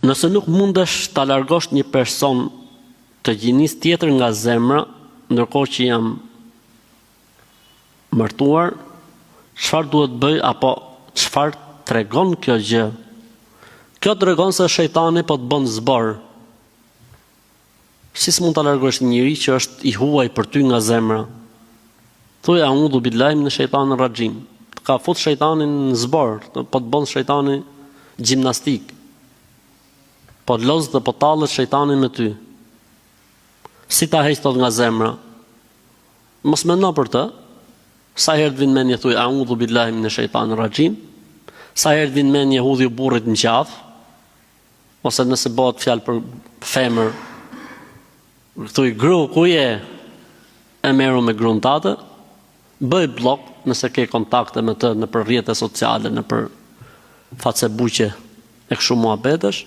Nëse nuk mundesh ta largosh një person të gjinis tjetër nga zemra, ndërkohë që jam martuar, çfarë duhet bëj apo çfarë tregon kjo gjë? Kjo tregon se shejtani po të bën zbor. Si s'mund ta largosh një njeri që është i huaj për ty nga zemra? Thuaj a'udhu billahi minash shaitanir rajim. Ka fut shejtanin në zbor, po të bën shejtani gjimnastik. Po lozë dhe po tallet shejtanin me ty. Si ta heq tot nga zemra? Mos mendo për të. Sa herë të vjen mendje thuaj a'udhu billahi minash shaitanir rajim. Sa herë të vjen mendje hudhi burrit në qafë, ose nëse bëhet fjalë për femër, thuaj gru ku je? E merru me gruan tate, bëj blok nëse ke kontakte me të nëpër rrjete sociale, nëpër Facebook e kështu muhabetesh,